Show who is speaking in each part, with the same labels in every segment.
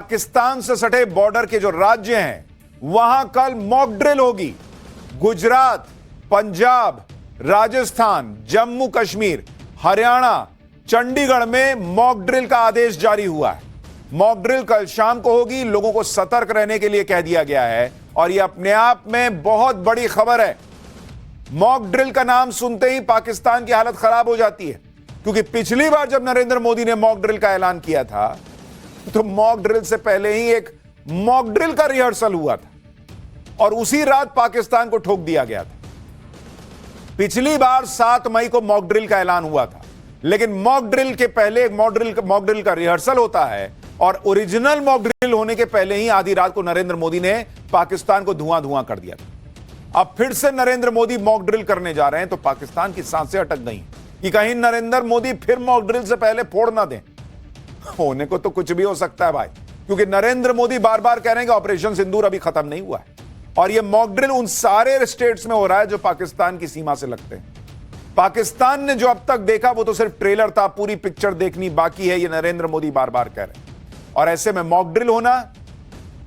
Speaker 1: पाकिस्तान से सटे बॉर्डर के जो राज्य हैं वहां कल मॉक ड्रिल होगी। गुजरात, पंजाब, राजस्थान, जम्मू कश्मीर, हरियाणा, चंडीगढ़ में मॉक ड्रिल का आदेश जारी हुआ है। मॉक ड्रिल कल शाम को होगी। लोगों को सतर्क रहने के लिए कह दिया गया है और यह अपने आप में बहुत बड़ी खबर है। मॉक ड्रिल का नाम सुनते ही पाकिस्तान की हालत खराब हो जाती है, क्योंकि पिछली बार जब नरेंद्र मोदी ने मॉक ड्रिल का ऐलान किया था तो मॉक ड्रिल से पहले ही एक मॉक ड्रिल का रिहर्सल हुआ था और उसी रात पाकिस्तान को ठोक दिया गया था। पिछली बार 7 मई को मॉक ड्रिल का ऐलान हुआ था, लेकिन मॉक ड्रिल के पहले एक मॉक ड्रिल का रिहर्सल होता है और ओरिजिनल मॉक ड्रिल होने के पहले ही आधी रात को नरेंद्र मोदी ने पाकिस्तान को धुआं धुआं कर दिया था। अब फिर से नरेंद्र मोदी मॉक ड्रिल करने जा रहे हैं तो पाकिस्तान की सांसें अटक गई कि कहीं नरेंद्र मोदी फिर मॉक ड्रिल से पहले फोड़ ना दें। होने को तो कुछ भी हो सकता है भाई, क्योंकि नरेंद्र मोदी बार बार कह रहे हैं कि ऑपरेशन सिंदूर अभी खत्म नहीं हुआ है और यह मॉक ड्रिल उन सारे स्टेट्स में हो रहा है जो पाकिस्तान की सीमा से लगते हैं। पाकिस्तान ने जो अब तक देखा वो तो सिर्फ ट्रेलर था, पूरी पिक्चर देखनी बाकी है, यह नरेंद्र मोदी बार बार कह रहे हैं। और ऐसे में मॉक ड्रिल होना,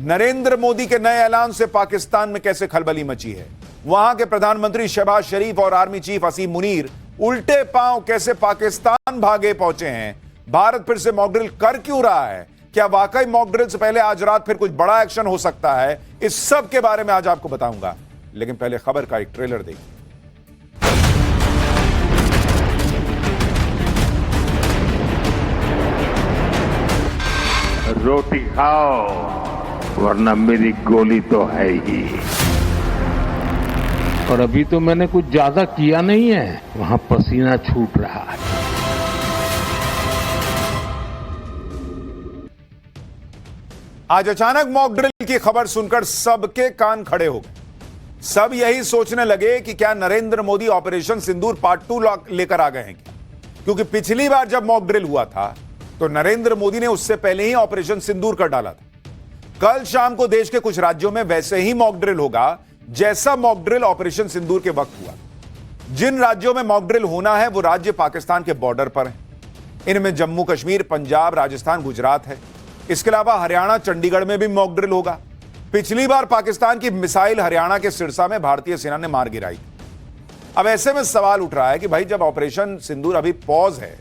Speaker 1: नरेंद्र मोदी के नए ऐलान से पाकिस्तान में कैसे खलबली मची है। वहां के प्रधानमंत्री शहबाज शरीफ और आर्मी चीफ असीम मुनीर उल्टे पांव कैसे पाकिस्तान भागे पहुंचे हैं। भारत फिर से मॉक ड्रिल कर क्यों रहा है? क्या वाकई मॉक ड्रिल से पहले आज रात फिर कुछ बड़ा एक्शन हो सकता है? इस सब के बारे में आज आपको बताऊंगा, लेकिन पहले खबर का एक ट्रेलर देखिए।
Speaker 2: रोटी खाओ वरना मेरी गोली तो है ही। और अभी तो मैंने कुछ ज्यादा किया नहीं है, वहां पसीना छूट रहा है।
Speaker 1: आज अचानक मॉक ड्रिल की खबर सुनकर सबके कान खड़े हो गए। सब यही सोचने लगे कि क्या नरेंद्र मोदी ऑपरेशन सिंदूर पार्ट 2 लेकर आ गए हैं क्या? क्योंकि पिछली बार जब मॉक ड्रिल हुआ था तो नरेंद्र मोदी ने उससे पहले ही ऑपरेशन सिंदूर कर डाला था। कल शाम को देश के कुछ राज्यों में वैसे ही मॉक ड्रिल होगा जैसा मॉक ड्रिल ऑपरेशन सिंदूर के वक्त हुआ। जिन राज्यों में मॉक ड्रिल होना है वो राज्य पाकिस्तान के बॉर्डर पर हैं। इनमें जम्मू कश्मीर, पंजाब, राजस्थान, गुजरात है। इसके अलावा हरियाणा, चंडीगढ़ में भी मॉक ड्रिल होगा। पिछली बार पाकिस्तान की मिसाइल हरियाणा के सिरसा में भारतीय सेना ने मार गिराई। अब ऐसे में सवाल उठ रहा है कि भाई जब ऑपरेशन सिंदूर अभी पॉज है,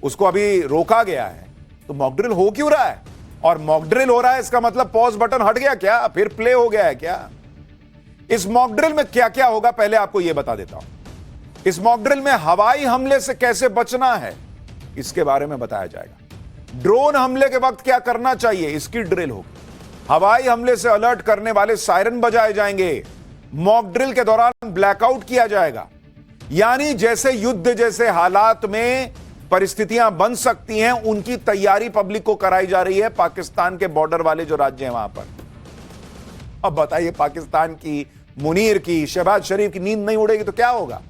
Speaker 1: उसको अभी रोका गया है, तो मॉक ड्रिल हो क्यों रहा है? और मॉक ड्रिल हो रहा है इसका मतलब पॉज बटन हट गया क्या? फिर प्ले हो गया है क्या? इस मॉक ड्रिल में क्या क्या होगा पहले आपको यह बता देता हूं। इस मॉक ड्रिल में हवाई हमले से कैसे बचना है इसके बारे में बताया जाएगा। ड्रोन हमले के वक्त क्या करना चाहिए इसकी ड्रिल होगी। हवाई हमले से अलर्ट करने वाले सायरन बजाए जाएंगे। मॉक ड्रिल के दौरान ब्लैकआउट किया जाएगा, यानी जैसे युद्ध जैसे हालात में परिस्थितियां बन सकती हैं उनकी तैयारी पब्लिक को कराई जा रही है पाकिस्तान के बॉर्डर वाले जो राज्य हैं वहां पर। अब बताइए, पाकिस्तान की, मुनीर की, शहबाज शरीफ की नींद नहीं उड़ेगी तो क्या होगा?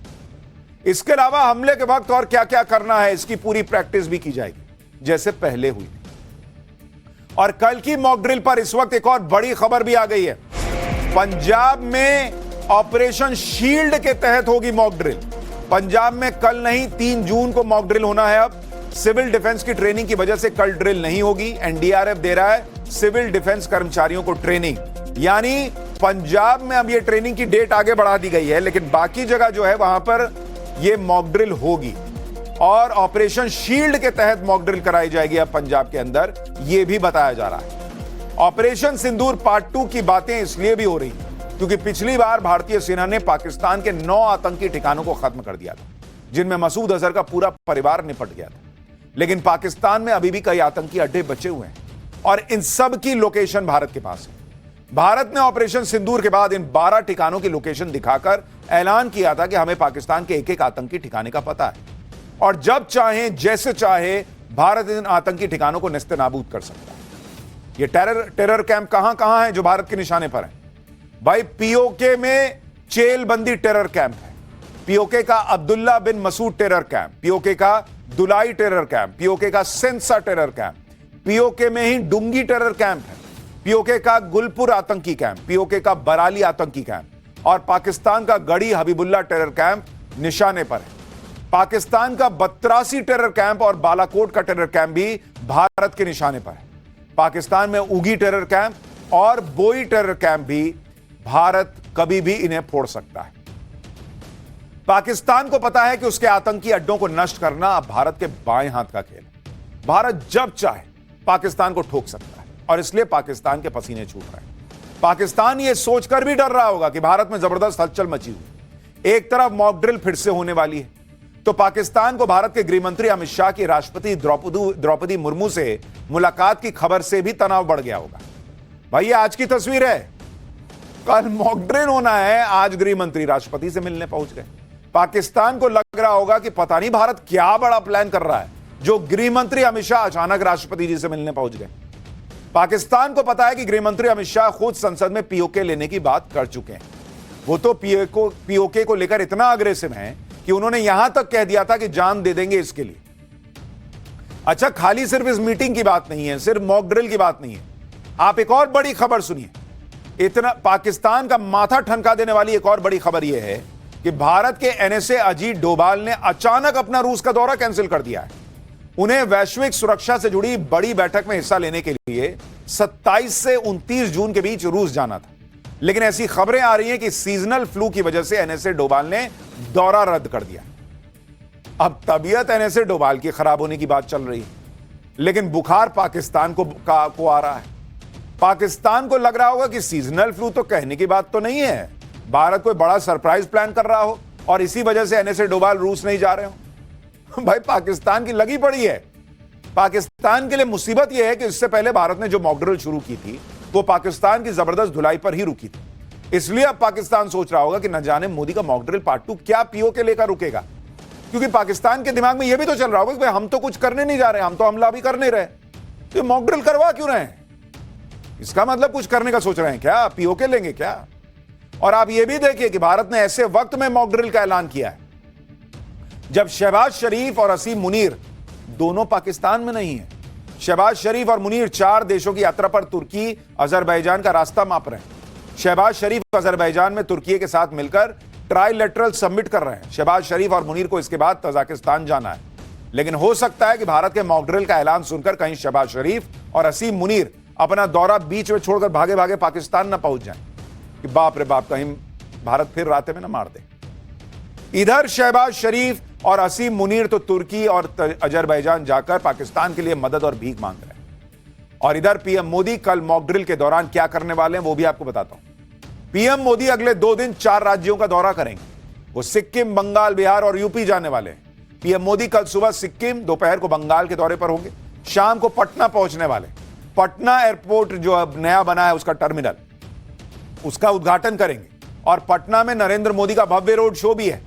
Speaker 1: इसके अलावा हमले के वक्त और क्या क्या करना है इसकी पूरी प्रैक्टिस भी की जाएगी जैसे पहले हुई। और कल की मॉक ड्रिल पर इस वक्त एक और बड़ी खबर भी आ गई है। पंजाब में ऑपरेशन शील्ड के तहत होगी मॉक ड्रिल। पंजाब में कल नहीं 3 जून को मॉक ड्रिल होना है। अब सिविल डिफेंस की ट्रेनिंग की वजह से कल ड्रिल नहीं होगी। एनडीआरएफ दे रहा है सिविल डिफेंस कर्मचारियों को ट्रेनिंग, यानी पंजाब में अब ये ट्रेनिंग की डेट आगे बढ़ा दी गई है, लेकिन बाकी जगह जो है वहां पर ये मॉक ड्रिल होगी और ऑपरेशन शील्ड के तहत मॉक ड्रिल कराई जाएगी अब पंजाब के अंदर, यह भी बताया जा रहा है। ऑपरेशन सिंदूर पार्ट 2 की बातें इसलिए भी हो रही है क्योंकि पिछली बार भारतीय सेना ने पाकिस्तान के 9 आतंकी ठिकानों को खत्म कर दिया था, जिनमें मसूद अजहर का पूरा परिवार निपट गया था। लेकिन पाकिस्तान में अभी भी कई आतंकी अड्डे बचे हुए हैं और इन सब की लोकेशन भारत के पास है। भारत ने ऑपरेशन सिंदूर के बाद इन 12 ठिकानों की लोकेशन दिखाकर ऐलान किया था कि हमें पाकिस्तान के एक एक आतंकी ठिकाने का पता है और जब चाहे जैसे चाहे भारत इन आतंकी ठिकानों को नेस्तनाबूद कर सकता है। ये टेरर कैंप कहां है जो भारत के निशाने पर है? भाई पीओके में चेलबंदी टेरर कैंप है, पीओके का अब्दुल्ला बिन मसूद टेरर कैंप, पीओके का दुलाई टेरर कैंप, पीओके का सेंसा टेरर कैंप, पीओके में ही डुंगी टेरर कैंप है, पीओके का गुलपुर आतंकी कैंप, पीओके का बराली आतंकी कैंप और पाकिस्तान का गढ़ी हबीबुल्ला टेरर कैंप निशाने पर है। पाकिस्तान का 82 टेरर कैंप और बालाकोट का टेरर कैंप भी भारत के निशाने पर है। पाकिस्तान में उगी टेरर कैंप और बोई टेरर कैंप भी भारत कभी भी इन्हें फोड़ सकता है। पाकिस्तान को पता है कि उसके आतंकी अड्डों को नष्ट करना अब भारत के बाएं हाथ का खेल है। भारत जब चाहे पाकिस्तान को ठोक सकता है और इसलिए पाकिस्तान के पसीने छूट रहे हैं। पाकिस्तान यह सोचकर भी डर रहा होगा कि भारत में जबरदस्त हलचल मची हुई, एक तरफ मॉक ड्रिल फिर से होने वाली है, तो पाकिस्तान को भारत के गृह मंत्री अमित शाह की राष्ट्रपति द्रौपदी मुर्मू से मुलाकात की खबर से भी तनाव बढ़ गया होगा। भाई ये आज की तस्वीर है, कल मॉक ड्रिल होना है, आज गृह मंत्री राष्ट्रपति से मिलने पहुंच गए। पाकिस्तान को लग रहा होगा कि पता नहीं भारत क्या बड़ा प्लान कर रहा है, जो गृह मंत्री अमित शाह अचानक राष्ट्रपति जी से मिलने पहुंच गए। पाकिस्तान को पता है कि गृह मंत्री अमित शाह खुद संसद में पीओके लेने की बात कर चुके हैं। वो तो पीओके को लेकर इतना अग्रेसिव हैं कि उन्होंने यहां तक कह दिया था कि जान दे देंगे इसके लिए। अच्छा, खाली सिर्फ इस मीटिंग की बात नहीं है, सिर्फ मॉक ड्रिल की बात नहीं है। आप एक और बड़ी खबर सुनिए। इतना पाकिस्तान का माथा ठनका देने वाली एक और बड़ी खबर यह है कि भारत के एनएसए अजीत डोभाल ने अचानक अपना रूस का दौरा कैंसिल कर दिया है। उन्हें वैश्विक सुरक्षा से जुड़ी बड़ी बैठक में हिस्सा लेने के लिए 27 से 29 जून के बीच रूस जाना था, लेकिन ऐसी खबरें आ रही हैं कि सीजनल फ्लू की वजह से एनएसए डोभाल ने दौरा रद्द कर दिया। अब तबीयत एनएसए डोभाल की खराब होने की बात चल रही है, लेकिन बुखार पाकिस्तान को आ रहा है। पाकिस्तान को लग रहा होगा कि सीजनल फ्लू तो कहने की बात तो नहीं है, भारत कोई बड़ा सरप्राइज प्लान कर रहा हो और इसी वजह से एनएसए डोभाल रूस नहीं जा रहे हो। भाई पाकिस्तान की लगी पड़ी है। पाकिस्तान के लिए मुसीबत यह है कि इससे पहले भारत ने जो मॉक ड्रिल शुरू की थी वो पाकिस्तान की जबरदस्त धुलाई पर ही रुकी थी। इसलिए अब पाकिस्तान सोच रहा होगा कि न जाने मोदी का मॉक ड्रिल पार्ट 2 क्या पीओके लेकर रुकेगा, क्योंकि पाकिस्तान के दिमाग में यह भी तो चल रहा होगा कि भाई हम तो कुछ करने नहीं जा रहे, हम तो हमला भी कर नहीं रहे, तो मॉक ड्रिल करवा क्यों रहे हैं? इसका मतलब कुछ करने का सोच रहे हैं क्या, पीओके लेंगे क्या? और आप यह भी देखिए कि भारत ने ऐसे वक्त में मॉक ड्रिल का ऐलान किया है जब शहबाज शरीफ और असीम मुनीर दोनों पाकिस्तान में नहीं है। शहबाज शरीफ और मुनीर 4 देशों की यात्रा पर तुर्की अजरबैजान का रास्ता माप रहे हैं। शहबाज शरीफ अजरबैजान में तुर्की के साथ मिलकर ट्राइलेटरल समिट कर रहे हैं। शहबाज शरीफ और मुनीर को इसके बाद तजाकिस्तान जाना है, लेकिन हो सकता है कि भारत के मॉक ड्रिल का ऐलान सुनकर कहीं शहबाज शरीफ और असीम मुनीर अपना दौरा बीच में छोड़कर भागे भागे पाकिस्तान न पहुंच जाएं कि बाप रे बाप कहीं भारत फिर राते में न मार दे। इधर शहबाज शरीफ और असीम मुनीर तो तुर्की और अजरबैजान जाकर पाकिस्तान के लिए मदद और भीख मांग रहे हैं। और इधर पीएम मोदी कल मॉक ड्रिल के दौरान क्या करने वाले हैं वो भी आपको बताता हूं। पीएम मोदी अगले 2 दिन 4 राज्यों का दौरा करेंगे। वो सिक्किम, बंगाल, बिहार और यूपी जाने वाले हैं। पीएम मोदी कल सुबह सिक्किम, दोपहर को बंगाल के दौरे पर होंगे, शाम को पटना पहुंचने वाले। पटना एयरपोर्ट जो अब नया बना है उसका टर्मिनल, उसका उद्घाटन करेंगे और पटना में नरेंद्र मोदी का भव्य रोड शो भी है।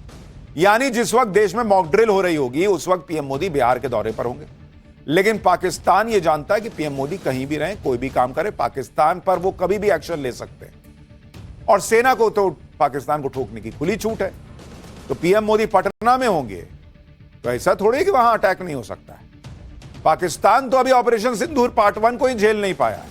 Speaker 1: यानी जिस वक्त देश में मॉक ड्रिल हो रही होगी उस वक्त पीएम मोदी बिहार के दौरे पर होंगे। लेकिन पाकिस्तान यह जानता है कि पीएम मोदी कहीं भी रहें, कोई भी काम करे, पाकिस्तान पर वो कभी भी एक्शन ले सकते हैं और सेना को तो पाकिस्तान को ठोकने की खुली छूट है। तो पीएम मोदी पटना में होंगे तो ऐसा थोड़ी कि वहां अटैक नहीं हो सकता है। पाकिस्तान तो अभी ऑपरेशन सिंदूर पार्ट 1 को ही झेल नहीं पाया।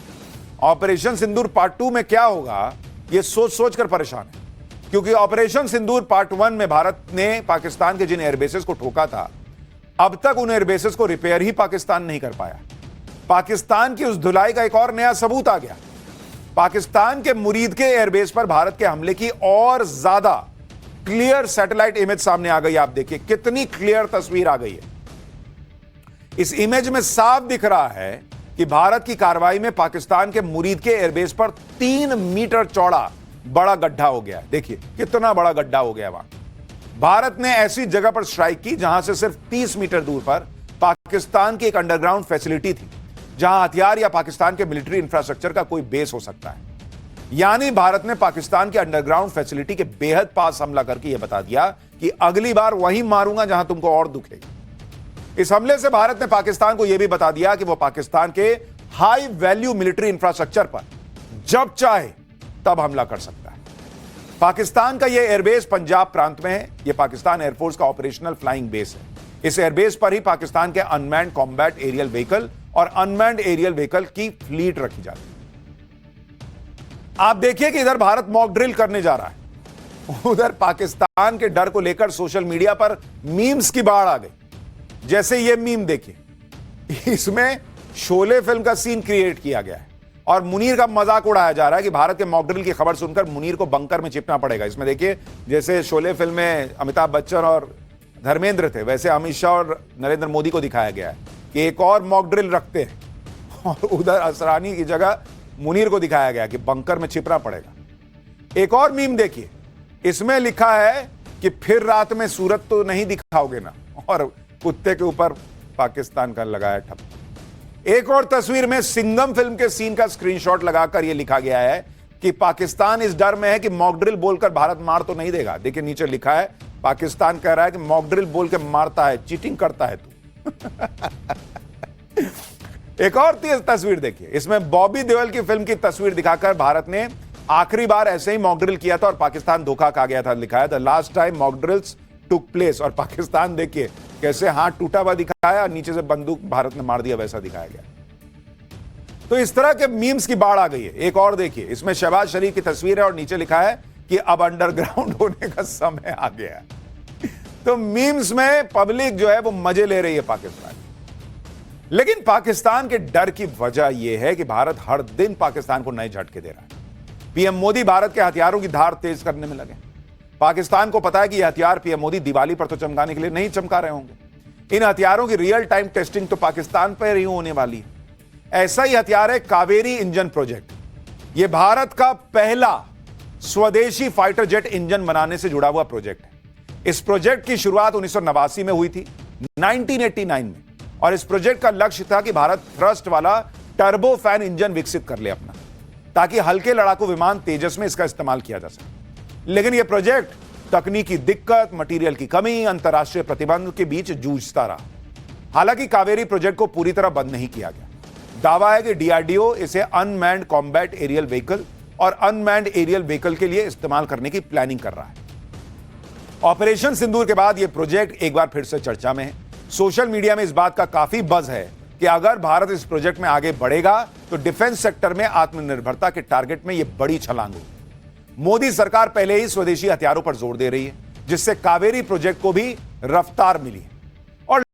Speaker 1: ऑपरेशन सिंदूर पार्ट 2 में क्या होगा यह सोच सोचकर परेशान है, क्योंकि ऑपरेशन सिंदूर पार्ट 1 में भारत ने पाकिस्तान के जिन एयरबेसेस को ठोका था, अब तक उन एयरबेसेस को रिपेयर ही पाकिस्तान नहीं कर पाया। पाकिस्तान की उस धुलाई का एक और नया सबूत आ गया। पाकिस्तान के मुरीद के एयरबेस पर भारत के हमले की और ज्यादा क्लियर सैटेलाइट इमेज सामने आ गई। आप देखिए कितनी क्लियर तस्वीर आ गई है। इस इमेज में साफ दिख रहा है कि भारत की कार्रवाई में पाकिस्तान के मुरीद के एयरबेस पर 3 मीटर चौड़ा बड़ा गड्ढा हो गया। देखिए कितना बड़ा गड्ढा हो गया। वहां भारत ने ऐसी जगह पर स्ट्राइक की जहां से सिर्फ 30 मीटर दूर पर पाकिस्तान की एक अंडरग्राउंड फैसिलिटी थी, जहां हथियार या पाकिस्तान के मिलिट्री इंफ्रास्ट्रक्चर का कोई बेस हो सकता है। यानी भारत ने पाकिस्तान के अंडरग्राउंड फैसिलिटी के बेहद पास हमला करके यह बता दिया कि अगली बार वहीं मारूंगा जहां तुमको और दुखेगी। इस हमले से भारत ने पाकिस्तान को यह भी बता दिया कि वह पाकिस्तान के हाई वैल्यू मिलिट्री इंफ्रास्ट्रक्चर पर जब चाहे तब हमला कर सकता है। पाकिस्तान का यह एयरबेस पंजाब प्रांत में है। यह पाकिस्तान एयरफोर्स का ऑपरेशनल फ्लाइंग बेस है। इस एयरबेस पर ही पाकिस्तान के अनमैन्ड कॉम्बैट एरियल व्हीकल और अनमैन्ड एरियल व्हीकल की फ्लीट रखी जाती है। आप देखिए कि इधर भारत मॉक ड्रिल करने जा रहा है, उधर पाकिस्तान के डर को लेकर सोशल मीडिया पर मीम्स की बाढ़ आ गई। जैसे ये मीम देखिए, इसमें शोले फिल्म का सीन क्रिएट किया गया है और मुनीर का मजाक उड़ाया जा रहा है कि भारत के मॉक ड्रिल की खबर सुनकर मुनीर को बंकर में छिपना पड़ेगा। इसमें देखिए, जैसे शोले फिल्म में अमिताभ बच्चन और धर्मेंद्र थे, वैसे अमित शाह और नरेंद्र मोदी को दिखाया गया है कि एक और मॉक ड्रिल रखते हैं और उधर असरानी की जगह मुनीर को दिखाया गया कि बंकर में छिपना पड़ेगा। एक और मीम देखिए, इसमें लिखा है कि फिर रात में सूरत तो नहीं दिखाओगे ना, और कुत्ते के ऊपर पाकिस्तान का लगाया ठप्पा। एक और तस्वीर में सिंघम फिल्म के सीन का स्क्रीनशॉट लगाकर यह लिखा गया है कि पाकिस्तान इस डर में है कि मॉक ड्रिल बोलकर भारत मार तो नहीं देगा। देखिए नीचे लिखा है, पाकिस्तान कह रहा है कि मॉक ड्रिल बोल के मारता है, चीटिंग करता है तू। एक और तस्वीर देखिए, इसमें बॉबी देओल की फिल्म की तस्वीर दिखाकर भारत ने आखिरी बार ऐसे ही मॉक ड्रिल किया था और पाकिस्तान धोखा खा गया था, लिखा है the last time mock drills took place. और पाकिस्तान देखिए कैसे हाथ टूटा हुआ दिखाया, नीचे से बंदूक भारत ने मार दिया, वैसा दिखाया गया। तो इस तरह के मीम्स की बाढ़ आ गई है। एक और देखिए, इसमें शहबाज शरीफ की तस्वीर है और नीचे लिखा है कि अब अंडरग्राउंड होने का समय आ गया है। तो मीम्स में पब्लिक जो है वो मजे ले रही है पाकिस्तान। लेकिन पाकिस्तान के डर की वजह यह है कि भारत हर दिन पाकिस्तान को नए झटके दे रहा है। पीएम मोदी भारत के हथियारों की धार तेज करने में लगे। पाकिस्तान को पता है कि यह हथियार पीएम मोदी दिवाली पर तो चमकाने के लिए नहीं चमका रहे होंगे। इन हथियारों की रियल टाइम टेस्टिंग तो पाकिस्तान पर ही होने वाली है। ऐसा ही हथियार है कावेरी इंजन प्रोजेक्ट। यह भारत का पहला स्वदेशी फाइटर जेट इंजन बनाने से जुड़ा हुआ प्रोजेक्ट है। इस प्रोजेक्ट की शुरुआत 1989 में हुई थी, 1989 में, और इस प्रोजेक्ट का लक्ष्य था कि भारत थ्रस्ट वाला टर्बो फैन इंजन विकसित कर ले अपना, ताकि हल्के लड़ाकू विमान तेजस में इसका इस्तेमाल किया जा सके। लेकिन यह प्रोजेक्ट तकनीकी दिक्कत, मटेरियल की कमी, अंतर्राष्ट्रीय प्रतिबंध के बीच जूझता रहा। हालांकि कावेरी प्रोजेक्ट को पूरी तरह बंद नहीं किया गया। दावा है कि डीआरडीओ इसे अनमैन्ड कॉम्बैट एरियल व्हीकल और अनमैन्ड एरियल व्हीकल के लिए इस्तेमाल करने की प्लानिंग कर रहा है। ऑपरेशन सिंदूर के बाद यह प्रोजेक्ट एक बार फिर से चर्चा में है। सोशल मीडिया में इस बात का काफी बज़ है कि अगर भारत इस प्रोजेक्ट में आगे बढ़ेगा तो डिफेंस सेक्टर में आत्मनिर्भरता के टारगेट में यह बड़ी छलांग होगी। मोदी सरकार पहले ही स्वदेशी हथियारों पर जोर दे रही है, जिससे कावेरी प्रोजेक्ट को भी रफ्तार मिली है।